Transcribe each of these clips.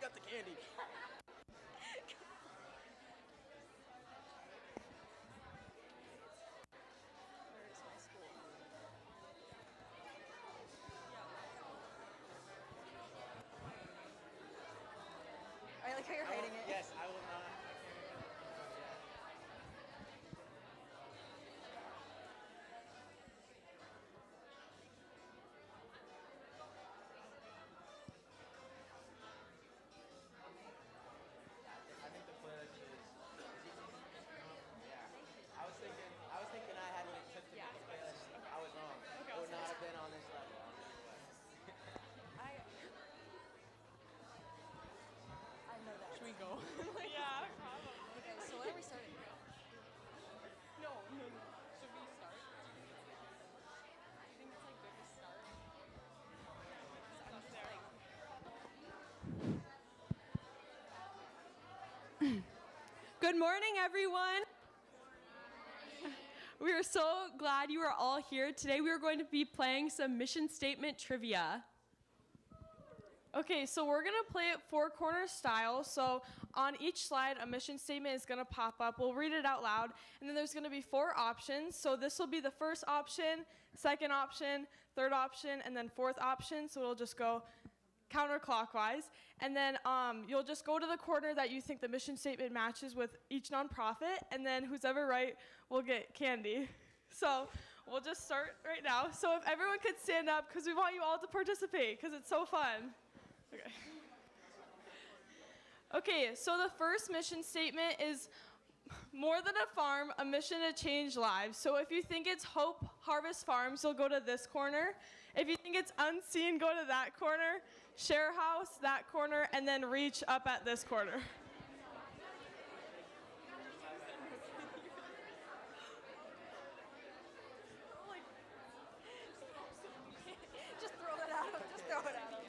got the candy. Where is my school? I like how you're hiding it. Yes, I will not. I think the playlist is. Yeah. I was thinking I had what it took to make the playlist. Okay. I was wrong. Okay, it would not have been on this level. I know that. Should we go? Yeah, probably. Okay, so when are we starting? No. Should we start? Do you think it's like good to start? I'm just like. Good morning, everyone. We are so glad you are all here. Today we are going to be playing some mission statement trivia. Okay, so we're going to play it four-corner style. So on each slide, a mission statement is going to pop up. We'll read it out loud, and then there's going to be four options. So this will be the first option, second option, third option, and then fourth option. So it'll just go counterclockwise. And then you'll just go to the corner that you think the mission statement matches with each nonprofit, and then who's ever right will get candy. So we'll just start right now. So if everyone could stand up, because we want you all to participate, because it's so fun. Okay, so the first mission statement is more than a farm, a mission to change lives. So if you think it's Hope Harvest Farms, you'll go to this corner. If you think it's Unseen, go to that corner. Share House, that corner, and then reach up at this corner. Just throw it at him. Just throw it at him.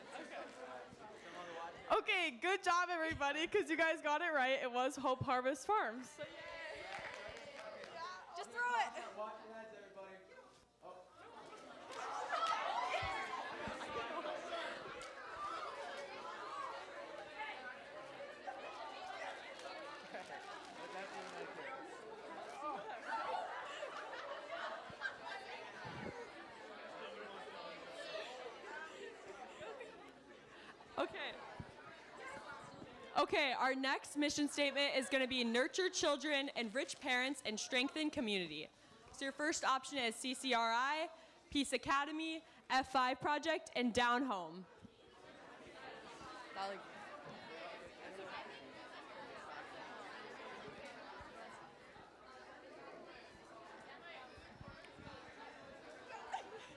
Okay, good job, everybody, because you guys got it right. It was Hope Harvest Farms. So, Just throw it. Watch your heads, everybody. Oh. Okay, our next mission statement is going to be nurture children, enrich parents, and strengthen community. So your first option is CCRI, Peace Academy, F5 Project, and Down Home.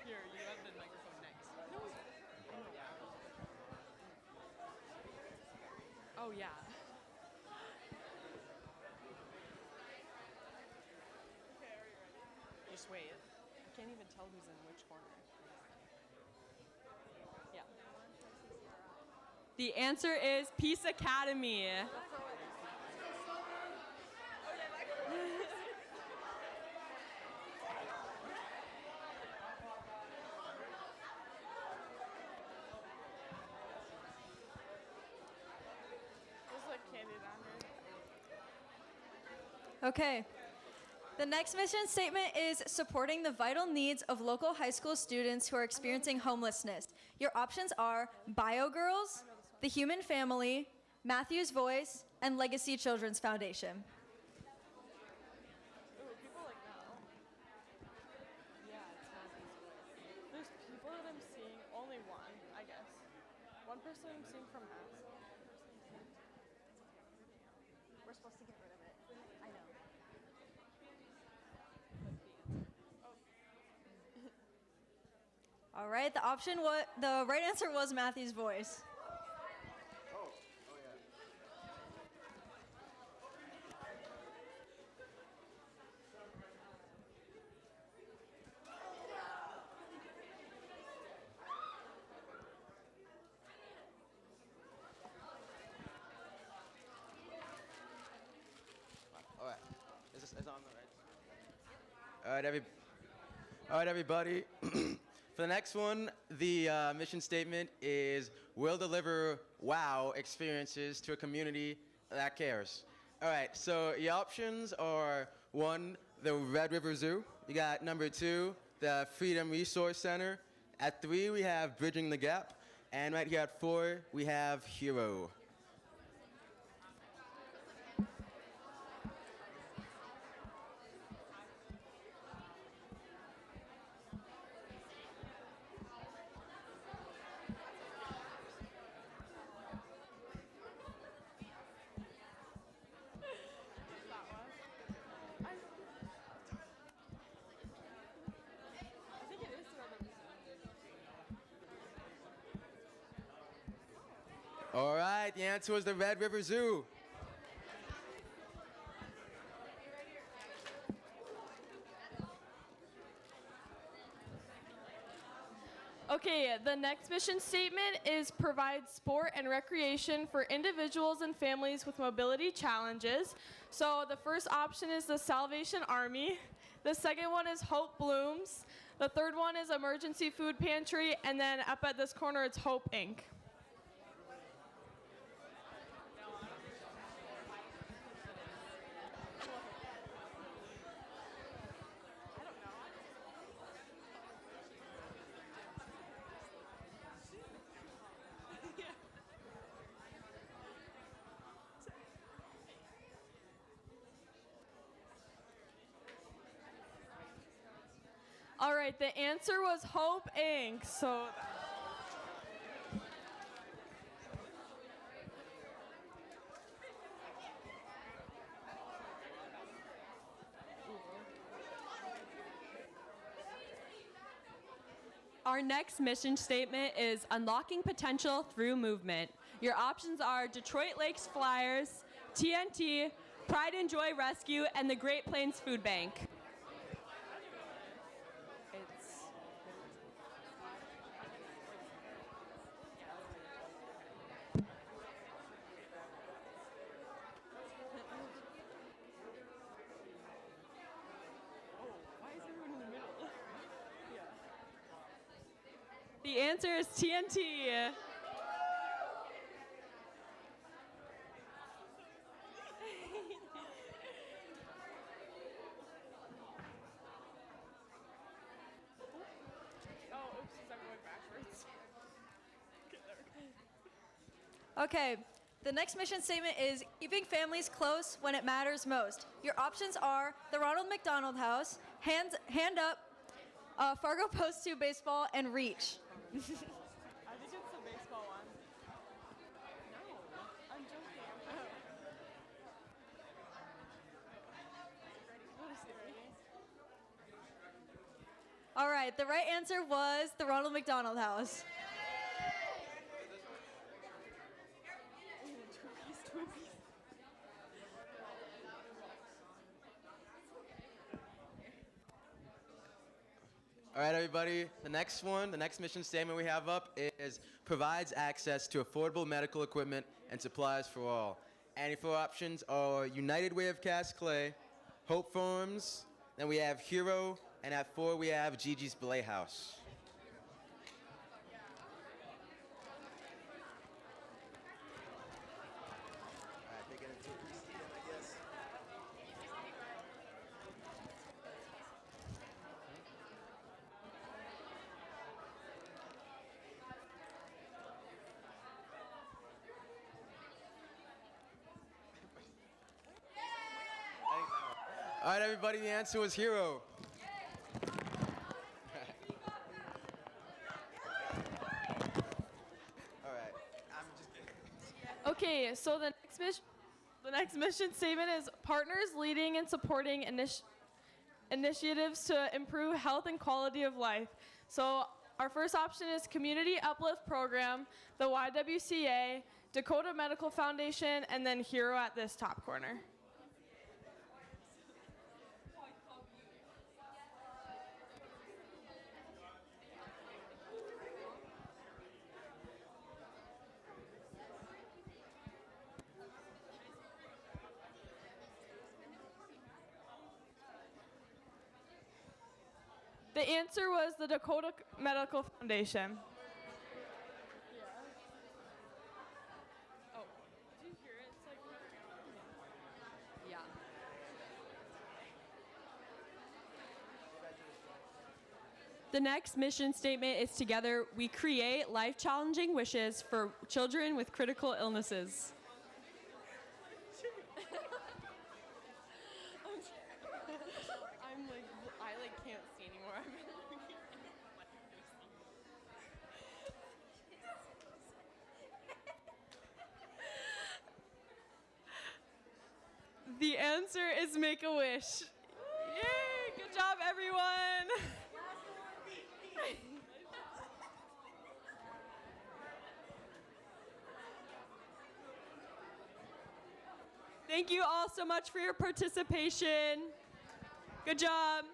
Here, you have the microphone next. Oh, yeah. Okay, are you ready? Just wait. I can't even tell who's in which corner. Yeah. The answer is Peace Academy. Okay. The next mission statement is supporting the vital needs of local high school students who are experiencing homelessness. Your options are Bio Girls, The Human Family, Matthew's Voice, and Legacy Children's Foundation. Ooh, people like that. Yeah, it's Matthew's Voice. There's people that I'm seeing, only one, I guess. One person I'm seeing from Mass. We're supposed to get rid of it. I know. All right, the right answer was Matthew's Voice. Oh yeah. All right. Is on the right? All right, everybody. For the next one, the mission statement is we'll deliver wow experiences to a community that cares. All right, so your options are 1, the Red River Zoo. You got number 2, the Freedom Resource Center. At 3, we have Bridging the Gap. And right here at 4, we have Hero. All right, the answer was the Red River Zoo. Okay, the next mission statement is provide sport and recreation for individuals and families with mobility challenges. So the first option is the Salvation Army. The second one is Hope Blooms. The third one is Emergency Food Pantry. And then up at this corner, it's Hope Inc. All right, the answer was Hope Inc. So our next mission statement is unlocking potential through movement. Your options are Detroit Lakes Flyers, TNT, Pride and Joy Rescue, and the Great Plains Food Bank. The answer is TNT. Okay, the next mission statement is keeping families close when it matters most. Your options are the Ronald McDonald House, Hand Up, Fargo Post 2 Baseball, and Reach. I think it's the baseball one. No, I'm joking. All right, the right answer was the Ronald McDonald House. All right, everybody, the next mission statement we have up is provides access to affordable medical equipment and supplies for all. And your 4 options are United Way of Cast Clay, Hope Farms, then we have Hero, and at 4 we have Gigi's Belay House. All right, everybody, the answer was Hero. All right, I'm just kidding. Okay, so the next mission statement is partners leading and supporting initiatives to improve health and quality of life. So our first option is Community Uplift Program, the YWCA, Dakota Medical Foundation, and then Hero at this top corner. The answer was the Dakota Medical Foundation. Oh, did you hear it? It's like. Yeah. The next mission statement is together we create life-challenging wishes for children with critical illnesses. I can't see anymore. The answer is make a wish. Yay! Good job, everyone. Thank you all so much for your participation. Good job.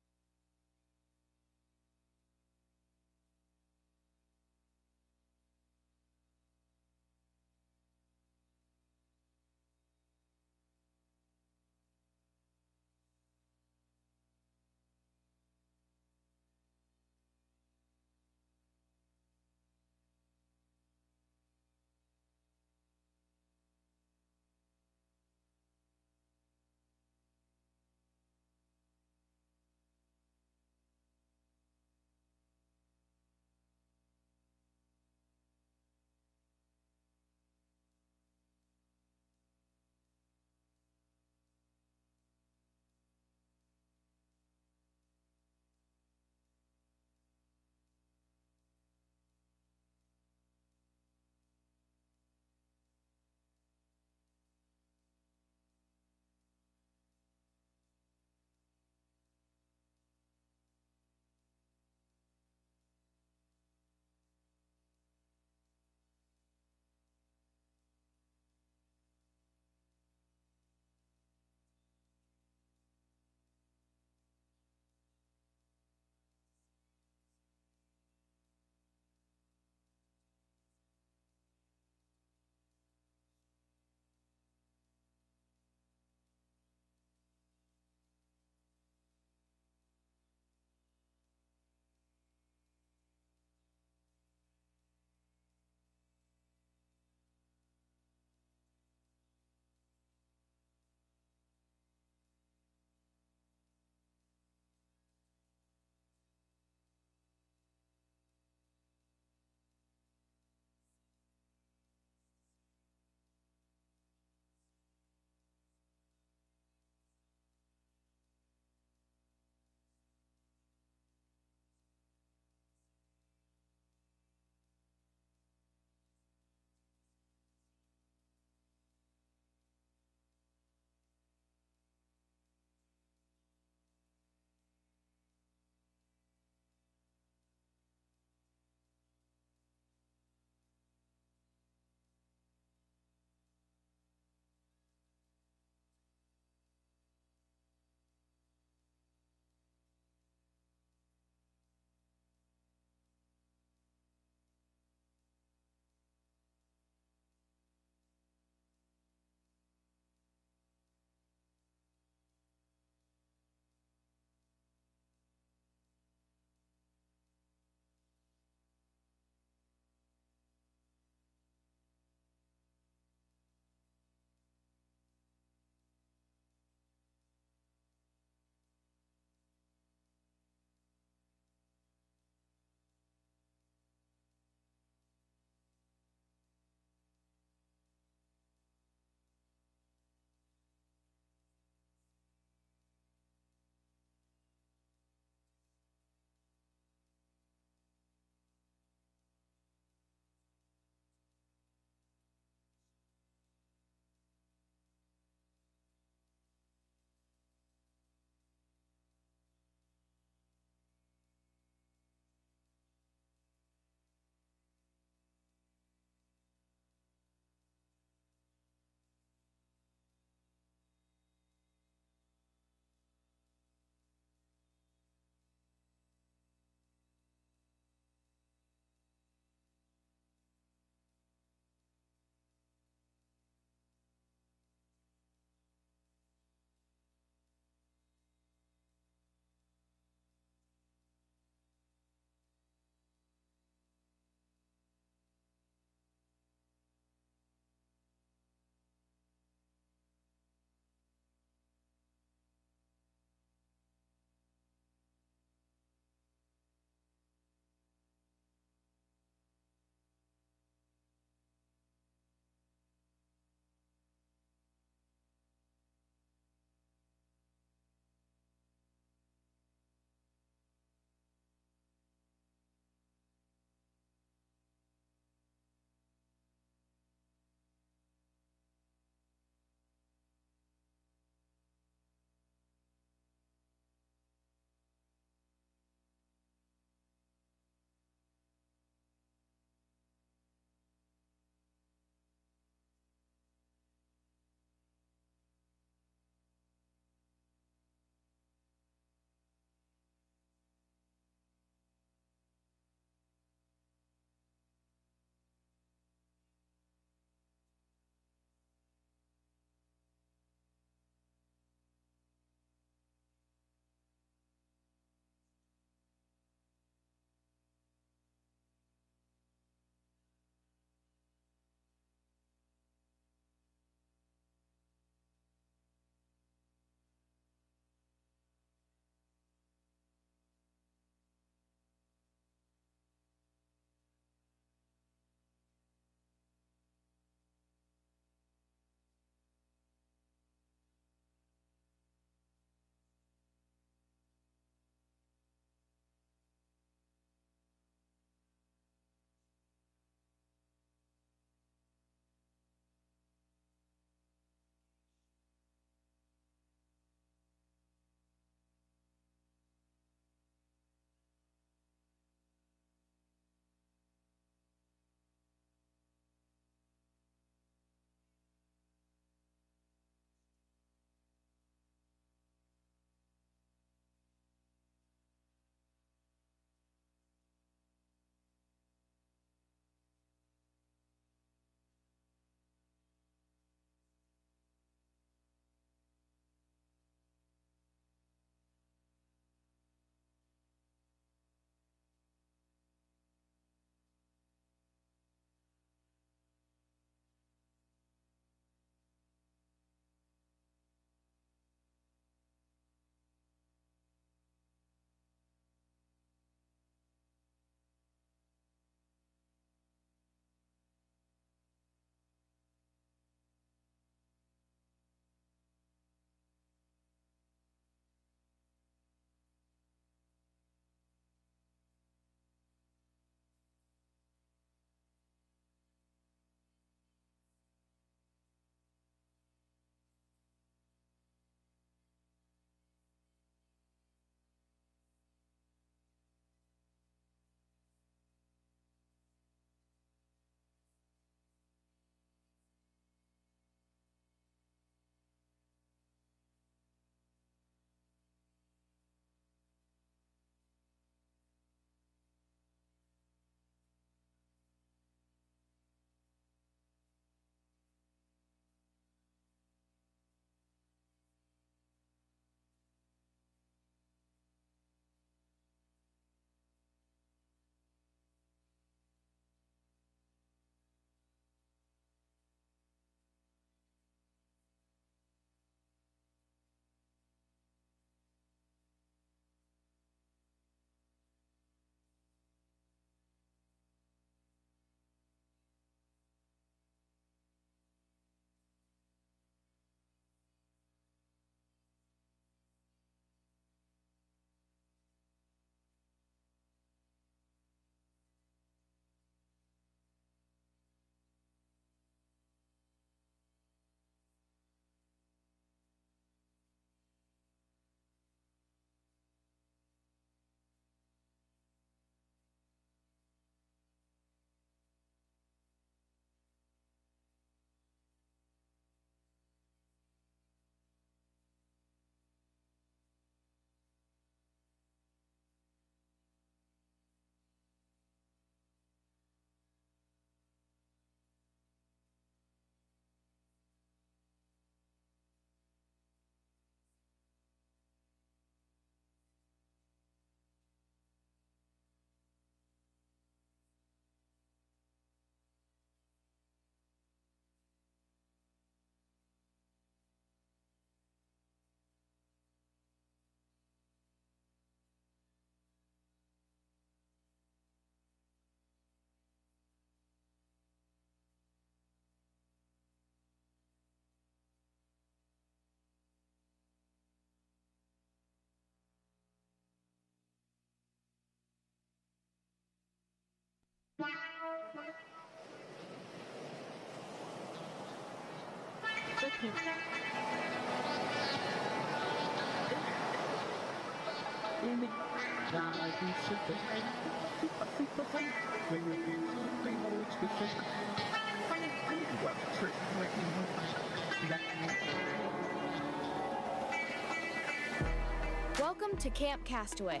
Welcome to Camp Castaway,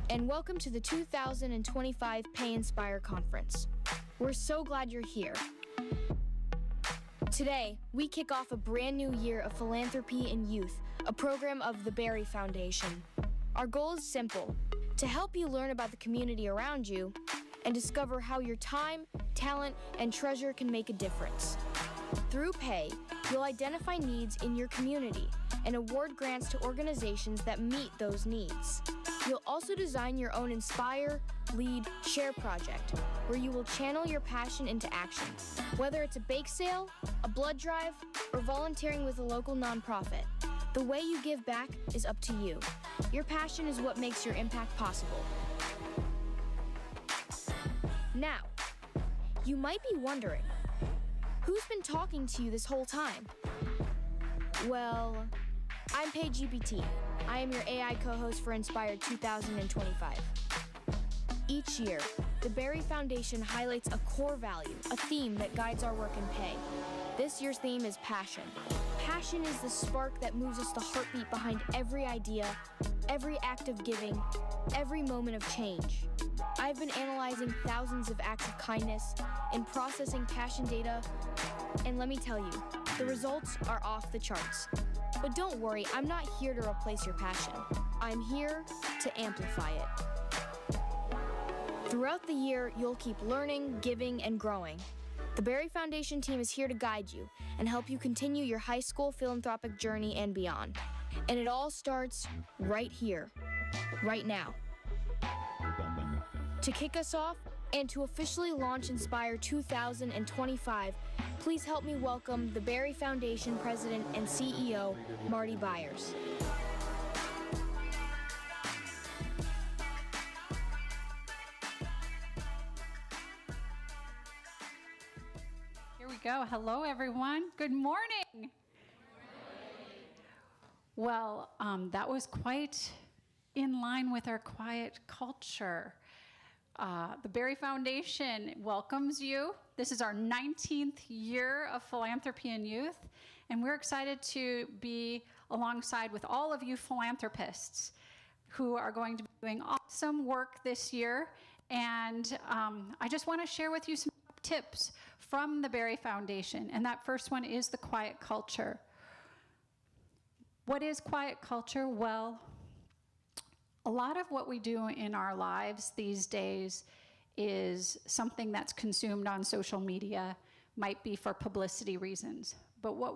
and welcome to the 2025 PaY Inspire Conference. We're so glad you're here. Today, we kick off a brand new year of philanthropy in youth, a program of the PaY Foundation. Our goal is simple: to help you learn about the community around you and discover how your time, talent, and treasure can make a difference. Through PaY, you'll identify needs in your community and award grants to organizations that meet those needs. You'll also design your own Inspire, Lead, Share project, where you will channel your passion into action. Whether it's a bake sale, a blood drive, or volunteering with a local nonprofit, the way you give back is up to you. Your passion is what makes your impact possible. Now, you might be wondering, who's been talking to you this whole time? Well, I'm PaYGPT. I am your AI co-host for Inspire 2025. Each year, the PaY Foundation highlights a core value, a theme that guides our work in PaY. This year's theme is passion. Passion is the spark that moves us, the heartbeat behind every idea, every act of giving, every moment of change. I've been analyzing thousands of acts of kindness and processing passion data, and let me tell you, the results are off the charts. But don't worry, I'm not here to replace your passion. I'm here to amplify it. Throughout the year, you'll keep learning, giving, and growing. The PaY Foundation team is here to guide you and help you continue your high school philanthropic journey and beyond. And it all starts right here, right now. To kick us off and to officially launch Inspire 2025, please help me welcome the PaY Foundation President and CEO, Marty Byers. Here we go. Hello, everyone. Good morning. Well, that was quite in line with our quiet culture. The PaY Foundation welcomes you. This is our 19th year of philanthropy in youth, and we're excited to be alongside with all of you philanthropists who are going to be doing awesome work this year. And I just want to share with you some tips from the PaY Foundation, and that first one is the quiet culture. What is quiet culture? Well, a lot of what we do in our lives these days is something that's consumed on social media, might be for publicity reasons. But what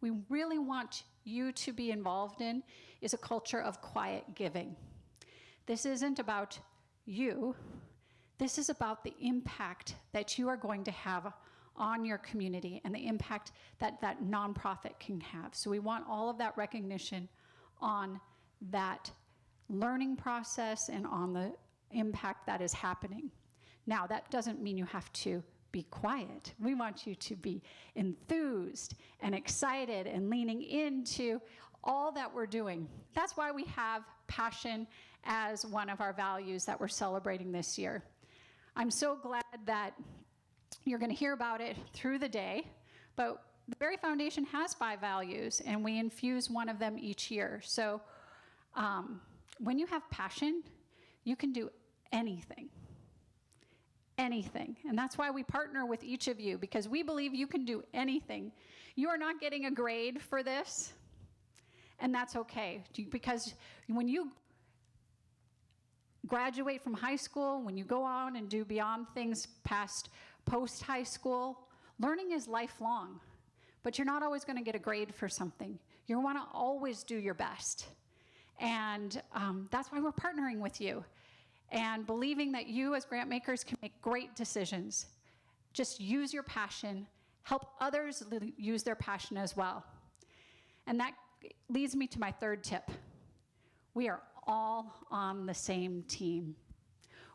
we really want you to be involved in is a culture of quiet giving. This isn't about you. This is about the impact that you are going to have on your community and the impact that that nonprofit can have. So we want all of that recognition on that learning process and on the impact that is happening. Now, that doesn't mean you have to be quiet. We want you to be enthused and excited and leaning into all that we're doing. That's why we have passion as one of our values that we're celebrating this year. I'm so glad that you're going to hear about it through the day, but the PaY Foundation has 5 values, and we infuse one of them each year. So when you have passion, you can do anything. Anything. And that's why we partner with each of you, because we believe you can do anything. You are not getting a grade for this, and that's okay. Because when you graduate from high school, when you go on and do beyond things past post-high school, learning is lifelong. But you're not always going to get a grade for something. You want to always do your best. And that's why we're partnering with you and believing that you as grant makers can make great decisions. Just use your passion, help others use their passion as well. And that leads me to my third tip. We are all on the same team.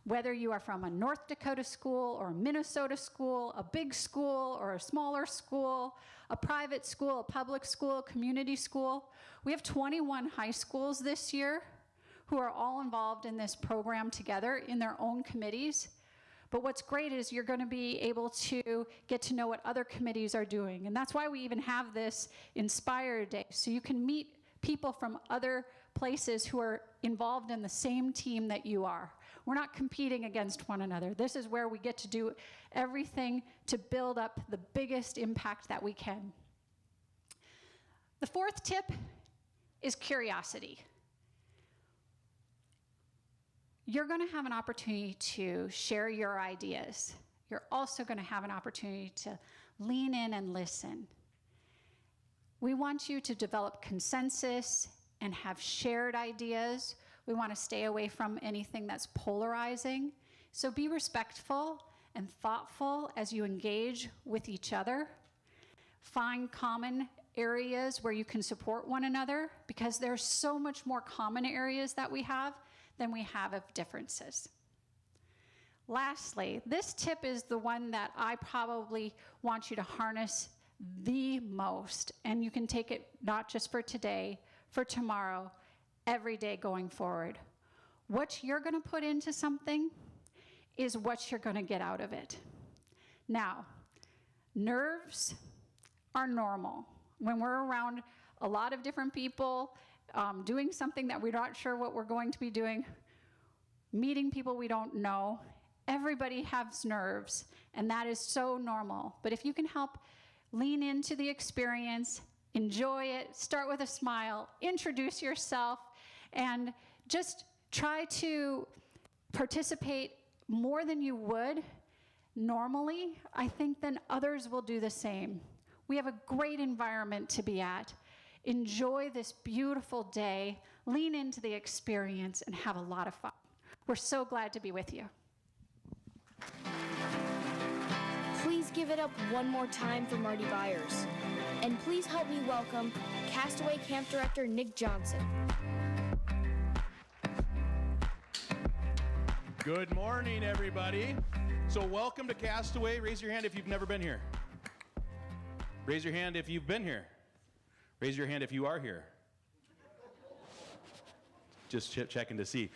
Whether you are from a North Dakota school or a Minnesota school, a big school or a smaller school, a private school, a public school, a community school. We have 21 high schools this year who are all involved in this program together in their own committees. But what's great is you're going to be able to get to know what other committees are doing. And that's why we even have this Inspire Day, so you can meet people from other places who are involved in the same team that you are. We're not competing against one another. This is where we get to do everything to build up the biggest impact that we can. The fourth tip is curiosity. You're going to have an opportunity to share your ideas. You're also going to have an opportunity to lean in and listen. We want you to develop consensus and have shared ideas. We want to stay away from anything that's polarizing. So be respectful and thoughtful as you engage with each other. Find common areas where you can support one another, because there's so much more common areas that we have than we have of differences. Lastly, this tip is the one that I probably want you to harness the most, and you can take it not just for today, for tomorrow, every day going forward. What you're going to put into something is what you're going to get out of it. Now, nerves are normal. When we're around a lot of different people, doing something that we're not sure what we're going to be doing, meeting people we don't know, everybody has nerves, and that is so normal. But if you can help lean into the experience, enjoy it, start with a smile, introduce yourself, and just try to participate more than you would normally, I think then others will do the same. We have a great environment to be at. Enjoy this beautiful day, lean into the experience, and have a lot of fun. We're so glad to be with you. Please give it up one more time for Marty Byers. And please help me welcome Castaway Camp Director Nick Johnson. Good morning, everybody. So welcome to Castaway. Raise your hand if you've never been here. Raise your hand if you've been here. Raise your hand if you are here. Just checking to see.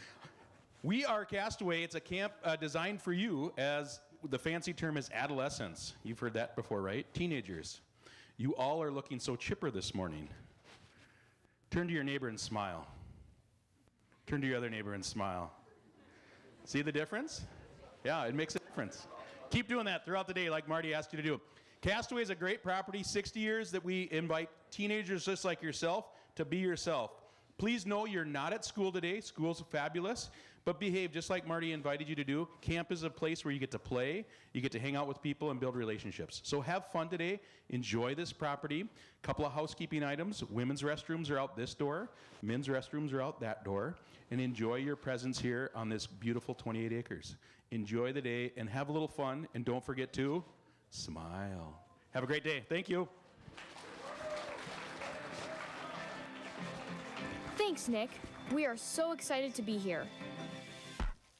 We are Castaway. It's a camp designed for you, as the fancy term is adolescents. You've heard that before, right? Teenagers. You all are looking so chipper this morning. Turn to your neighbor and smile. Turn to your other neighbor and smile. See the difference? Yeah, it makes a difference. Keep doing that throughout the day like Marty asked you to do. Castaway is a great property, 60 years that we invite teenagers just like yourself to be yourself. Please know you're not at school today. School's fabulous, but behave just like Marty invited you to do. Camp is a place where you get to play, you get to hang out with people and build relationships. So have fun today. Enjoy this property. Couple of housekeeping items. Women's restrooms are out this door. Men's restrooms are out that door. And enjoy your presence here on this beautiful 28 acres. Enjoy the day and have a little fun. And don't forget to smile. Have a great day. Thank you. Thanks, Nick. We are so excited to be here.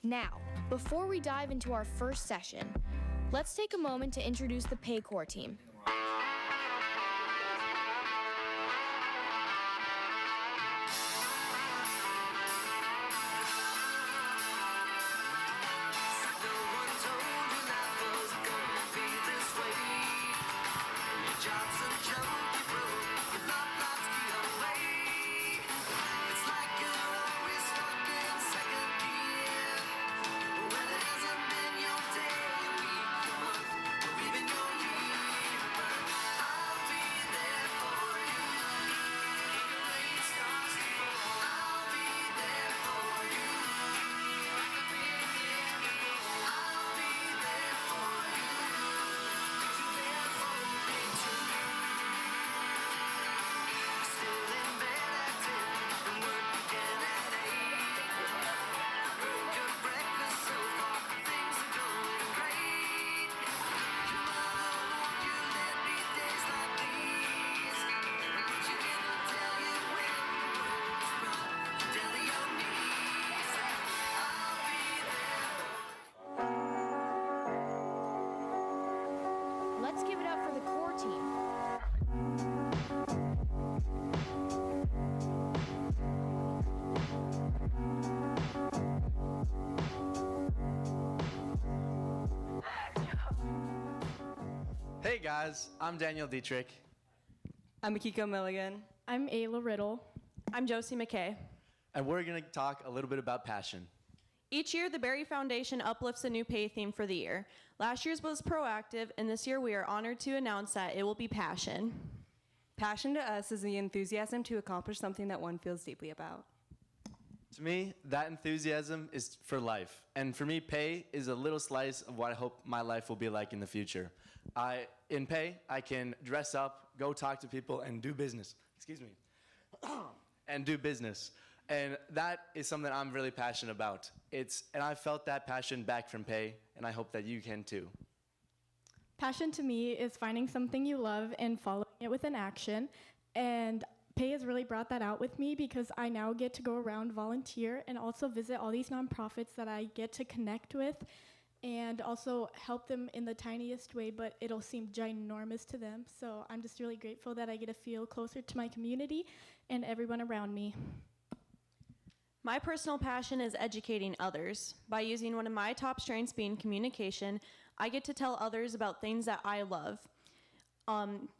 Now, before we dive into our first session, let's take a moment to introduce the PaY Core team. guys, I'm Daniel Dietrich. I'm Akiko Milligan. I'm Ayla Riddle. I'm Josie McKay. And we're going to talk a little bit about passion. Each year, the Berry Foundation uplifts a new PaY theme for the year. Last year's was proactive, and this year we are honored to announce that it will be passion. Passion to us is the enthusiasm to accomplish something that one feels deeply about. To me, that enthusiasm is for life. And for me, PaY is a little slice of what I hope my life will be like in the future. In PaY, I can dress up, go talk to people, and do business. Excuse me. And do business. And that is something I'm really passionate about. And I felt that passion back from PaY, and I hope that you can too. Passion to me is finding something you love and following it with an action. And PaY has really brought that out with me because I now get to go around, volunteer, and also visit all these nonprofits that I get to connect with and also help them in the tiniest way, but it'll seem ginormous to them. So I'm just really grateful that I get to feel closer to my community and everyone around me. My personal passion is educating others. By using one of my top strengths being communication, I get to tell others about things that I love.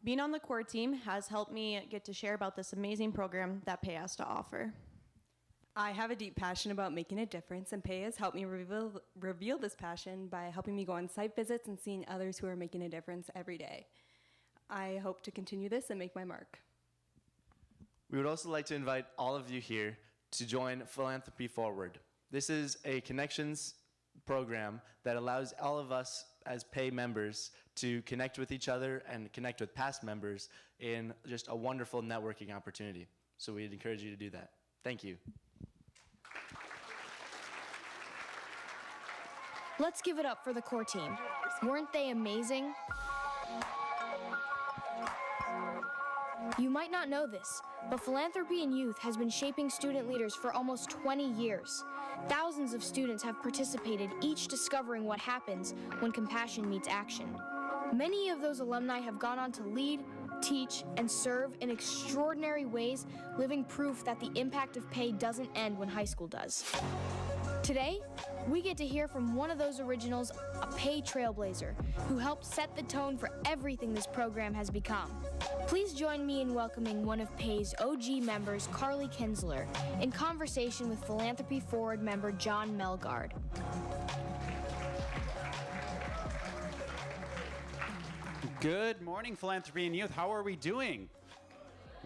Being on the core team has helped me get to share about this amazing program that PaY has to offer. I have a deep passion about making a difference, and PaY has helped me reveal this passion by helping me go on site visits and seeing others who are making a difference every day. I hope to continue this and make my mark. We would also like to invite all of you here to join Philanthropy Forward. This is a connections program that allows all of us as PaY members to connect with each other and connect with past members in just a wonderful networking opportunity. So we'd encourage you to do that. Thank you. Let's give it up for the core team. Weren't they amazing? You might not know this, but Philanthropy in Youth has been shaping student leaders for almost 20 years. Thousands of students have participated, each discovering what happens when compassion meets action. Many of those alumni have gone on to lead, teach, and serve in extraordinary ways, living proof that the impact of PaY doesn't end when high school does. Today, we get to hear from one of those originals, a PaY trailblazer, who helped set the tone for everything this program has become. Please join me in welcoming one of PaY's OG members, Carly Kinsler, in conversation with Philanthropy Forward member John Melgard. Good morning, Philanthropy and Youth. How are we doing?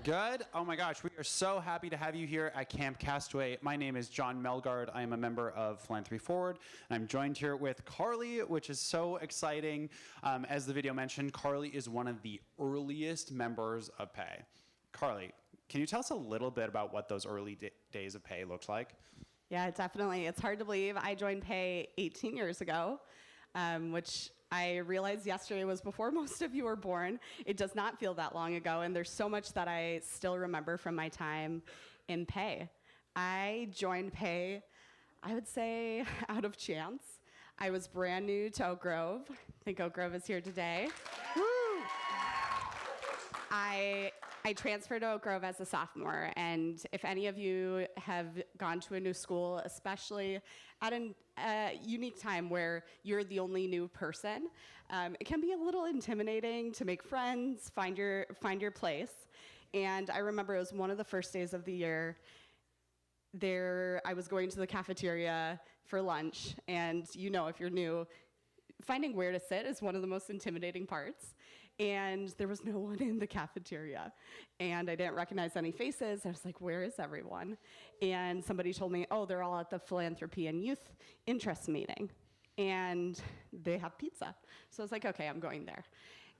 Good? Oh my gosh, we are so happy to have you here at Camp Castaway. My name is John Melgard. I am a member of Philanthropy Forward. I'm joined here with Carly, which is so exciting. As the video mentioned, Carly is one of the earliest members of PaY. Carly, can you tell us a little bit about what those early days of PaY looked like? Yeah, definitely. It's hard to believe. I joined PaY 18 years ago, which I realized yesterday was before most of you were born. It does not feel that long ago, and there's so much that I still remember from my time in PaY. I joined PaY, I would say, out of chance. I was brand new to Oak Grove. I think Oak Grove is here today. Woo! I transferred to Oak Grove as a sophomore, and if any of you have gone to a new school, especially at a unique time where you're the only new person, it can be a little intimidating to make friends, find your place. And I remember it was one of the first days of the year. I was going to the cafeteria for lunch, and you know, if you're new, finding where to sit is one of the most intimidating parts. And there was no one in the cafeteria. And I didn't recognize any faces. I was like, where is everyone? And somebody told me, oh, they're all at the Philanthropy and Youth Interest meeting. And they have pizza. So I was like, okay, I'm going there.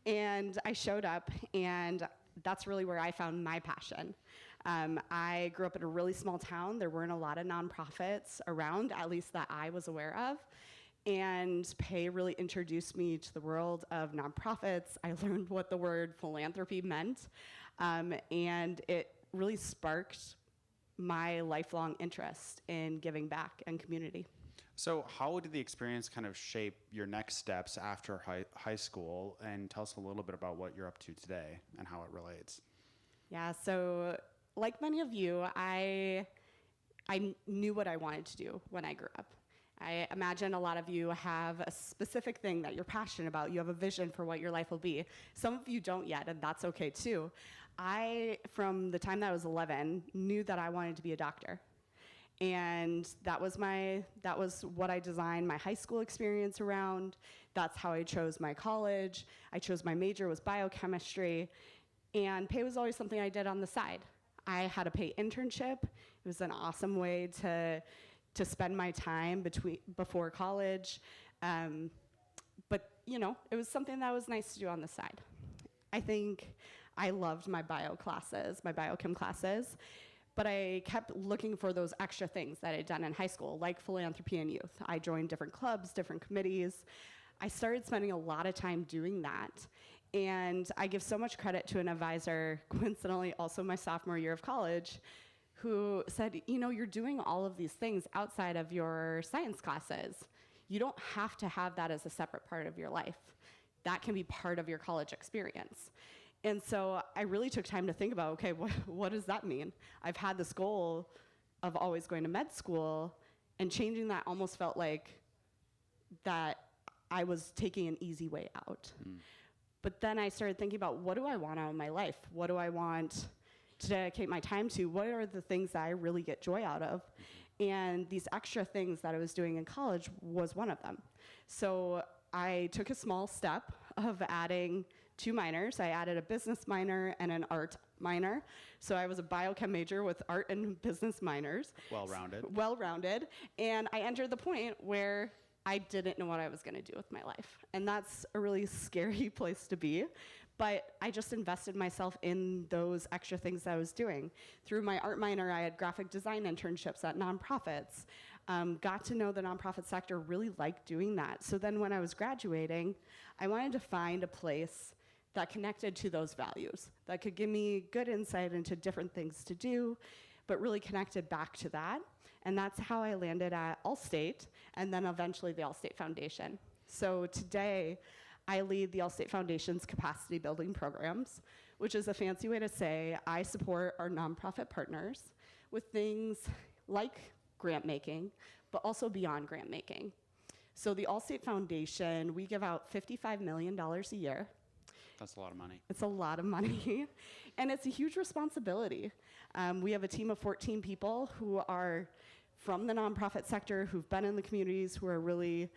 And I showed up, and that's really where I found my passion. I grew up in a really small town. There weren't a lot of nonprofits around, at least that I was aware of. And PaY really introduced me to the world of nonprofits. I learned what the word philanthropy meant, and it really sparked my lifelong interest in giving back and community. So how did the experience kind of shape your next steps after high school? And tell us a little bit about what you're up to today and how it relates. Yeah, so like many of you, I knew what I wanted to do when I grew up. I imagine a lot of you have a specific thing that you're passionate about. You have a vision for what your life will be. Some of you don't yet, and that's okay too. I, from the time that I was 11, knew that I wanted to be a doctor. And that was what I designed my high school experience around. That's how I chose my college. I chose my major was biochemistry. And PaY was always something I did on the side. I had a PaY internship. It was an awesome way to spend my time before college. But it was something that was nice to do on the side. I think I loved my biochem classes, but I kept looking for those extra things that I'd done in high school, like philanthropy and youth. I joined different clubs, different committees. I started spending a lot of time doing that. And I give so much credit to an advisor, coincidentally also my sophomore year of college, who said, you're doing all of these things outside of your science classes. You don't have to have that as a separate part of your life. That can be part of your college experience. And so I really took time to think about, okay, what does that mean? I've had this goal of always going to med school, and changing that almost felt like that I was taking an easy way out. But then I started thinking about, what do I want out of my life? What do I want to dedicate my time to? What are the things that I really get joy out of? And these extra things that I was doing in college was one of them. So I took a small step of adding 2 minors. I added a business minor and an art minor. So I was a biochem major with art and business minors. Well-rounded. And I entered the point where I didn't know what I was going to do with my life. And that's a really scary place to be. But I just invested myself in those extra things that I was doing. Through my art minor, I had graphic design internships at nonprofits. Got to know the nonprofit sector, really liked doing that. So then when I was graduating, I wanted to find a place that connected to those values, that could give me good insight into different things to do, but really connected back to that. And that's how I landed at Allstate, and then eventually the Allstate Foundation. So today, I lead the Allstate Foundation's capacity building programs, which is a fancy way to say I support our nonprofit partners with things like grant making, but also beyond grant making. So the Allstate Foundation, we give out $55 million a year. That's a lot of money. It's a lot of money, and it's a huge responsibility. We have a team of 14 people who are from the nonprofit sector, who've been in the communities, who are really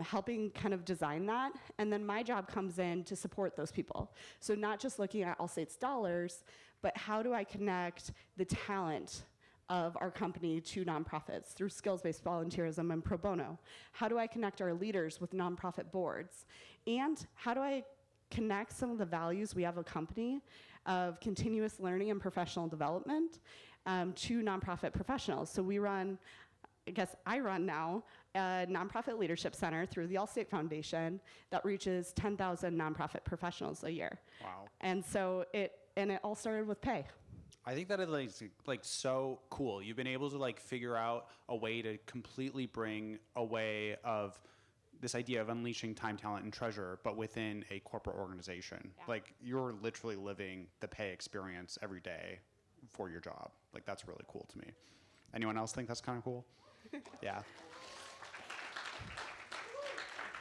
helping kind of design that. And then my job comes in to support those people. So not just looking at Allstate's dollars, but how do I connect the talent of our company to nonprofits through skills-based volunteerism and pro bono? How do I connect our leaders with nonprofit boards? And how do I connect some of the values we have a company of continuous learning and professional development to nonprofit professionals? So we run, I run now, a nonprofit leadership center through the Allstate Foundation that reaches 10,000 nonprofit professionals a year. Wow. And so it all started with PaY. I think that is like so cool. You've been able to figure out a way to completely bring a way of this idea of unleashing time, talent, and treasure, but within a corporate organization. Yeah. You're literally living the PaY experience every day for your job. That's really cool to me. Anyone else think that's kind of cool? Yeah.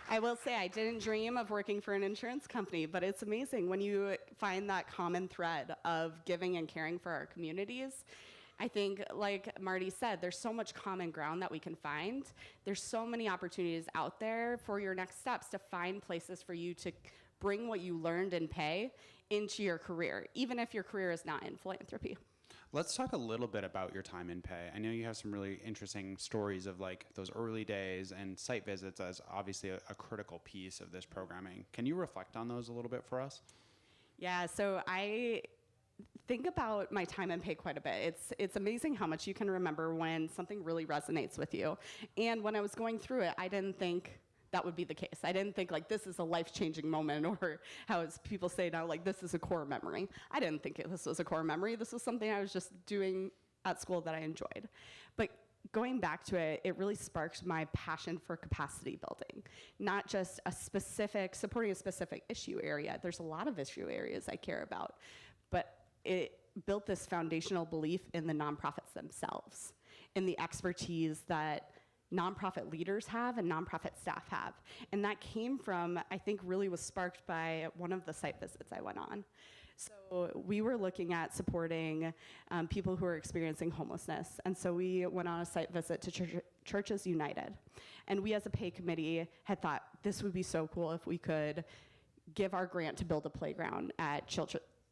I will say I didn't dream of working for an insurance company, but it's amazing when you find that common thread of giving and caring for our communities. I think, like Marty said, there's so much common ground that we can find. There's so many opportunities out there for your next steps to find places for you to bring what you learned in PaY into your career, even if your career is not in philanthropy. Let's talk a little bit about your time in PaY. I know you have some really interesting stories of those early days and site visits as obviously a critical piece of this programming. Can you reflect on those a little bit for us? Yeah, so I think about my time in PaY quite a bit. It's amazing how much you can remember when something really resonates with you. And when I was going through it, I didn't think that would be the case. I didn't think this is a life-changing moment, or how as people say now, this is a core memory. I didn't think this was a core memory. This was something I was just doing at school that I enjoyed. But going back to it, it really sparked my passion for capacity building, not just supporting a specific issue area. There's a lot of issue areas I care about, but it built this foundational belief in the nonprofits themselves, in the expertise that nonprofit leaders have and nonprofit staff have. And that came from, I think, really was sparked by one of the site visits I went on. So we were looking at supporting people who are experiencing homelessness. And so we went on a site visit to Churches United. And we as a PaY committee had thought this would be so cool if we could give our grant to build a playground at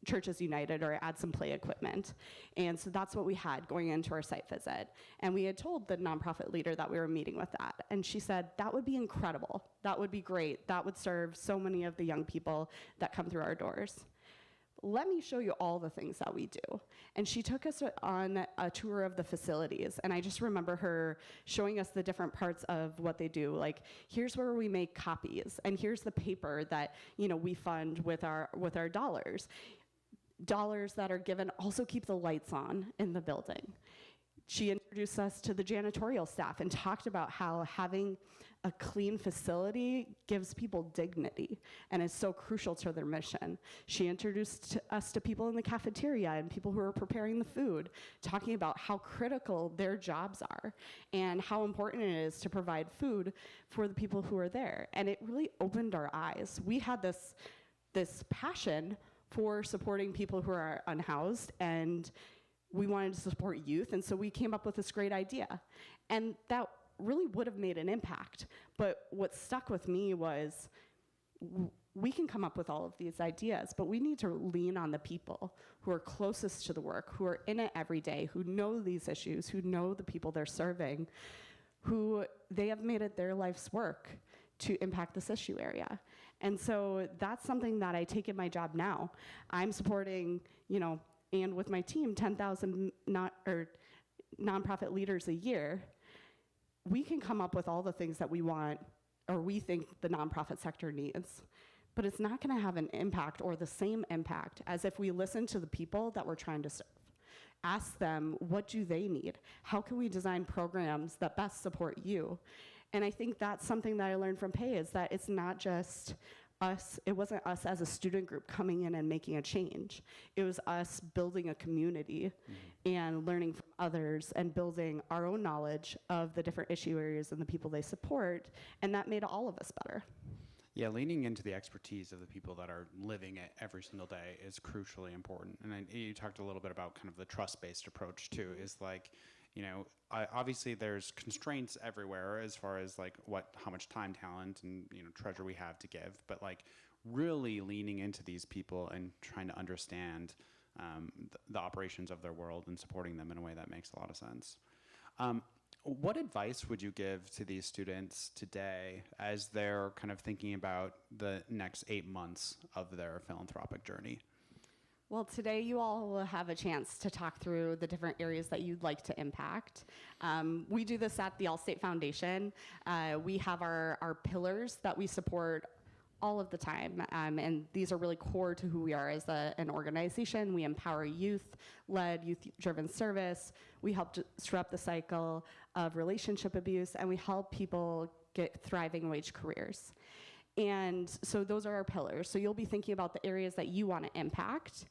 Churches United or add some play equipment. And so that's what we had going into our site visit. And we had told the nonprofit leader that we were meeting with that. And she said, that would be incredible. That would be great. That would serve so many of the young people that come through our doors. Let me show you all the things that we do. And she took us on a tour of the facilities. And I just remember her showing us the different parts of what they do. Like, here's where we make copies. And here's the paper that, you know, we fund with our dollars. Dollars that are given also keep the lights on in the building. She introduced us to the janitorial staff and talked about how having a clean facility gives people dignity and is so crucial to their mission. She introduced us to people in the cafeteria and people who are preparing the food, talking about how critical their jobs are and how important it is to provide food for the people who are there. And it really opened our eyes. We had this passion for supporting people who are unhoused, and we wanted to support youth, and so we came up with this great idea. And that really would have made an impact, but what stuck with me was we can come up with all of these ideas, but we need to lean on the people who are closest to the work, who are in it every day, who know these issues, who know the people they're serving, who they have made it their life's work to impact this issue area. And so that's something that I take in my job now. I'm supporting, you know, and with my team, 10,000 nonprofit leaders a year. We can come up with all the things that we want or we think the nonprofit sector needs, but it's not gonna have an impact or the same impact as if we listen to the people that we're trying to serve. Ask them, what do they need? How can we design programs that best support you? And I think that's something that I learned from PaY is that it's not just us, it wasn't us as a student group coming in and making a change. It was us building a community and learning from others and building our own knowledge of the different issue areas and the people they support, and that made all of us better. Yeah, leaning into the expertise of the people that are living it every single day is crucially important. And you talked a little bit about kind of the trust-based approach too, is like, you know, obviously there's constraints everywhere as far as like how much time, talent, and, you know, treasure we have to give, but like really leaning into these people and trying to understand the operations of their world and supporting them in a way that makes a lot of sense. What advice would you give to these students today as they're kind of thinking about the next 8 months of their philanthropic journey? Well, today you all will have a chance to talk through the different areas that you'd like to impact. We do this at the Allstate Foundation. We have our pillars that we support all of the time, and these are really core to who we are as an organization. We empower youth-led, youth-driven service. We help disrupt the cycle of relationship abuse, and we help people get thriving wage careers. And so those are our pillars. So you'll be thinking about the areas that you want to impact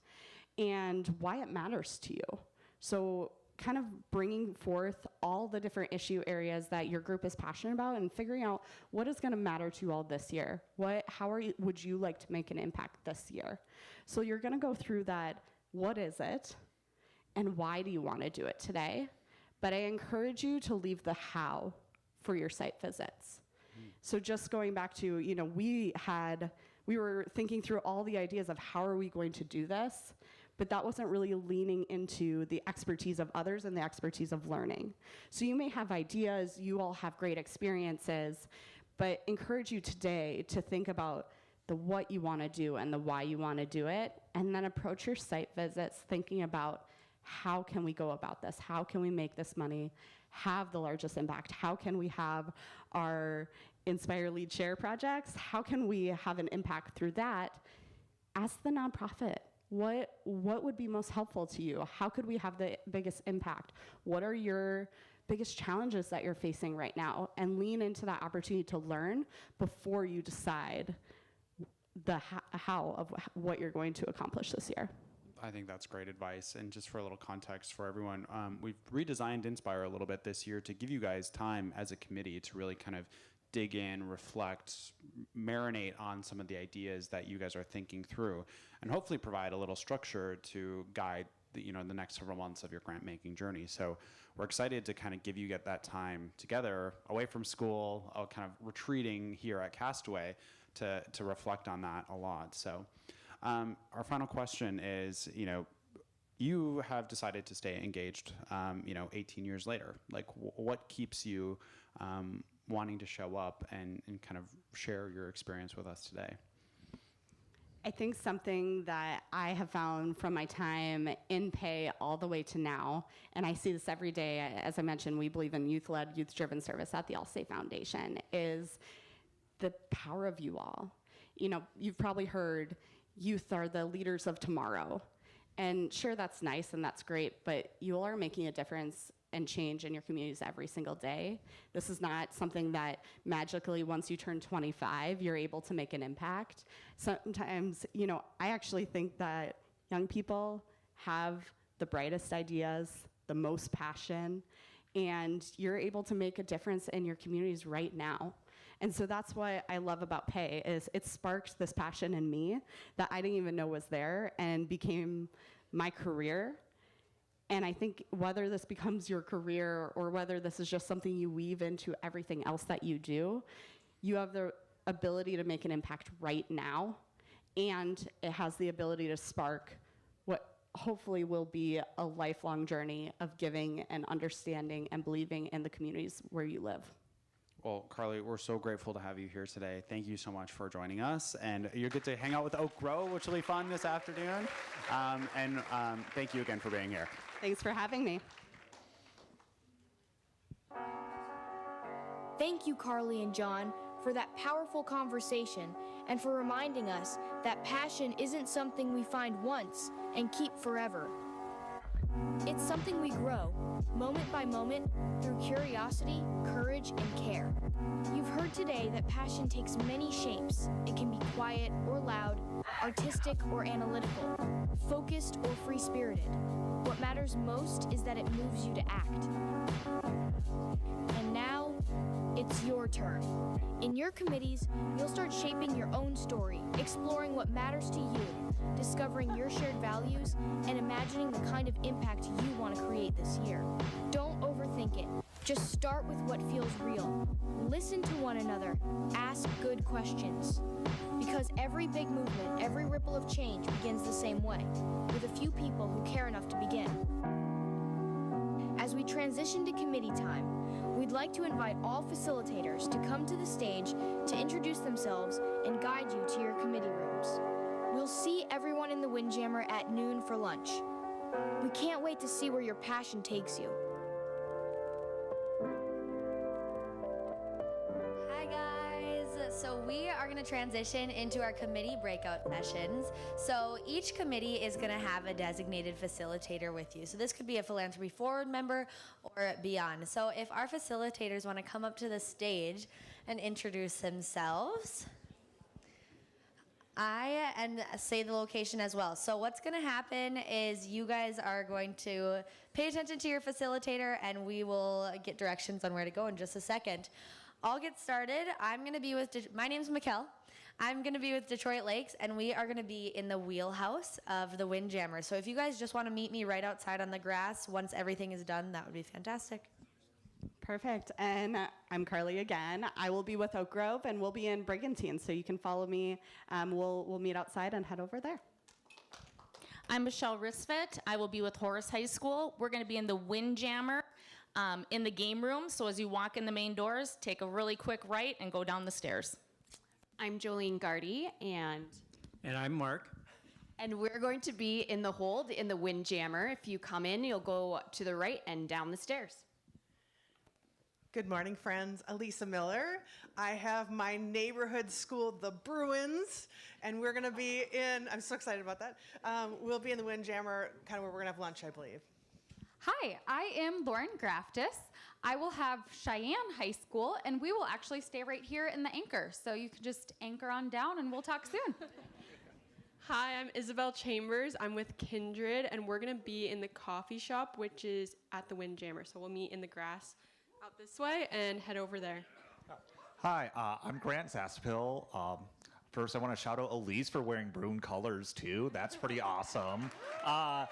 and why it matters to you. So kind of bringing forth all the different issue areas that your group is passionate about and figuring out what is going to matter to you all this year. Would you like to make an impact this year? So you're going to go through that, what is it, and why do you want to do it today? But I encourage you to leave the how for your site visits. So just going back to, you know, we were thinking through all the ideas of how are we going to do this, but that wasn't really leaning into the expertise of others and the expertise of learning. So you may have ideas, you all have great experiences, but encourage you today to think about the what you want to do and the why you want to do it, and then approach your site visits thinking about how can we go about this? How can we make this money have the largest impact? How can we have our Inspire, Lead, Share projects? How can we have an impact through that? Ask the nonprofit, what would be most helpful to you? How could we have the biggest impact? What are your biggest challenges that you're facing right now? And lean into that opportunity to learn before you decide the how of what you're going to accomplish this year. I think that's great advice. And just for a little context for everyone, we've redesigned Inspire a little bit this year to give you guys time as a committee to really kind of dig in, reflect, marinate on some of the ideas that you guys are thinking through, and hopefully provide a little structure to guide the next several months of your grant making journey. So we're excited to kind of give you that time together away from school, kind of retreating here at Castaway to reflect on that a lot. So our final question is, you have decided to stay engaged, 18 years later. Like, what keeps you wanting to show up and kind of share your experience with us today? I think something that I have found from my time in PaY all the way to now, and I see this every day, as I mentioned, we believe in youth-led, youth-driven service at the Allstate Foundation, is the power of you all. You've probably heard youth are the leaders of tomorrow. And sure, that's nice and that's great, but you all are making a difference and change in your communities every single day. This is not something that magically, once you turn 25, you're able to make an impact. Sometimes, I actually think that young people have the brightest ideas, the most passion, and you're able to make a difference in your communities right now. And so that's what I love about PaY, is it sparked this passion in me that I didn't even know was there and became my career. And I think whether this becomes your career or whether this is just something you weave into everything else that you do, you have the ability to make an impact right now, and it has the ability to spark what hopefully will be a lifelong journey of giving and understanding and believing in the communities where you live. Well, Carly, we're so grateful to have you here today. Thank you so much for joining us. And you get to hang out with Oak Grove, which will be fun this afternoon. And thank you again for being here. Thanks for having me. Thank you, Carly and John, for that powerful conversation and for reminding us that passion isn't something we find once and keep forever. It's something we grow, moment by moment, through curiosity, courage, and care. You've heard today that passion takes many shapes. It can be quiet or loud, artistic or analytical, focused or free-spirited. What matters most is that it moves you to act. And now, it's your turn. In your committees, you'll start shaping your own story, exploring what matters to you, discovering your shared values, and imagining the kind of impact you want to create this year. Don't overthink it. Just start with what feels real. Listen to one another. Ask good questions. Because every big movement, every ripple of change begins the same way, with a few people who care enough to begin. As we transition to committee time, we'd like to invite all facilitators to come to the stage to introduce themselves and guide you to your committee rooms. We'll see everyone in the Windjammer at noon for lunch. We can't wait to see where your passion takes you. Hi guys! So we are going to transition into our committee breakout sessions. So each committee is going to have a designated facilitator with you. So this could be a Philanthropy Forward member or beyond. So if our facilitators want to come up to the stage and introduce themselves, and say the location as well. So what's going to happen is you guys are going to pay attention to your facilitator, and we will get directions on where to go in just a second. I'll get started. I'm going to be with, my name's Mikkel. I'm going to be with Detroit Lakes, and we are going to be in the wheelhouse of the Windjammer. So if you guys just want to meet me right outside on the grass once everything is done, that would be fantastic. Perfect. And I'm Carly again. I will be with Oak Grove, and we'll be in Brigantine, so you can follow me. We'll meet outside and head over there. I'm Michelle Risfet. I will be with Horace High School. We're going to be in the Windjammer in the game room. So as you walk in the main doors, take a really quick right and go down the stairs. I'm Jolene Gardy, and I'm Mark. And we're going to be in the hold in the Windjammer. If you come in, you'll go to the right and down the stairs. Good morning, friends. Elisa Miller. I have my neighborhood school, the Bruins, and we're going to be in, I'm so excited about that. We'll be in the Windjammer, kind of where we're going to have lunch, I believe. Hi, I am Lauren Graftis. I will have Cheyenne High School, and we will actually stay right here in the anchor. So you can just anchor on down, and we'll talk soon. Hi, I'm Isabel Chambers. I'm with Kindred, and we're going to be in the coffee shop, which is at the Windjammer. So we'll meet in the grass out this way and head over there. Hi, I'm Grant Zaspil. First, I want to shout out Elise for wearing Bruin colors too. That's pretty awesome. I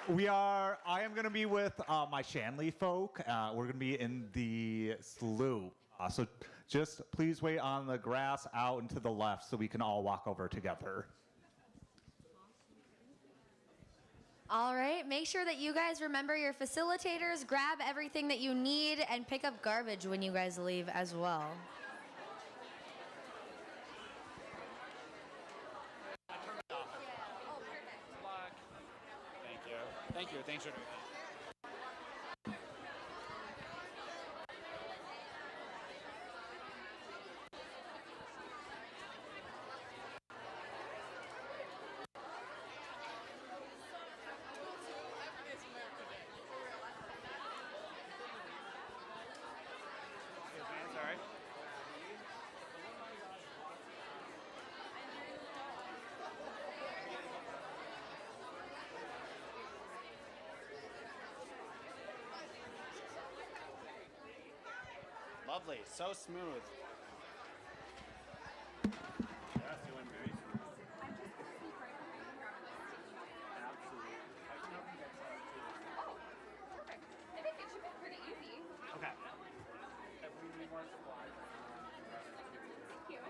am going to be with my Shanley folk. We're going to be in the slough. So just please wait on the grass out and to the left so we can all walk over together. All right, make sure that you guys remember your facilitators, grab everything that you need, and pick up garbage when you guys leave as well. Thank you. Thank you. Thanks for doing that. Lovely, so smooth. Yeah, feeling very smooth. Absolutely. Oh, perfect. I think it should be pretty easy. Okay. If we need more supplies. Thank you.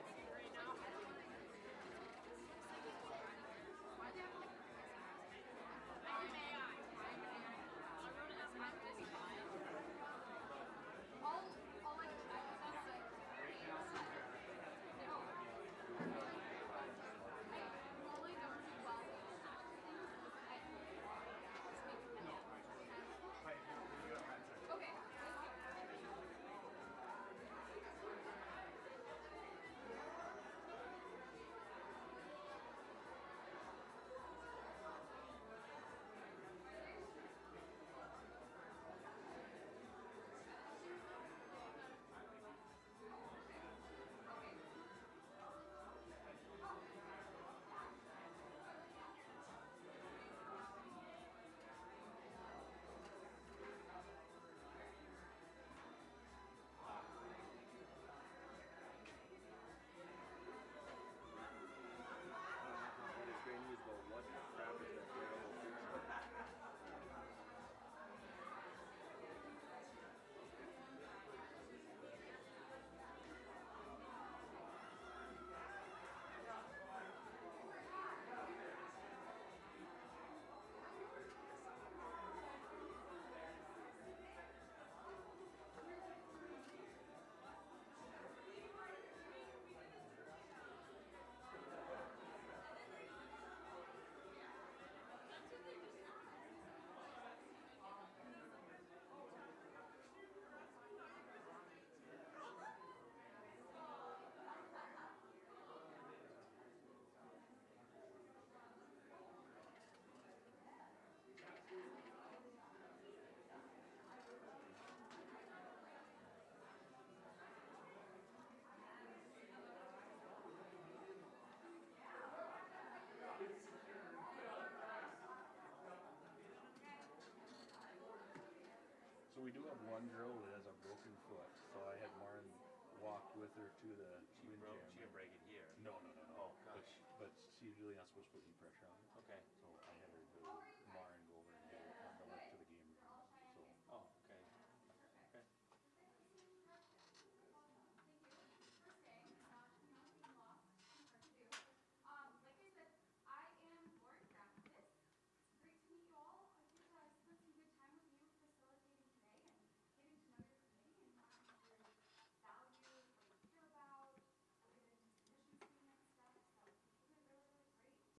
So we do have one girl that has a broken foot, so I had Lauren walk with her to the wind jam. She didn't break it here. No. Oh, gosh. But she really not supposed to put any pressure on it. Okay.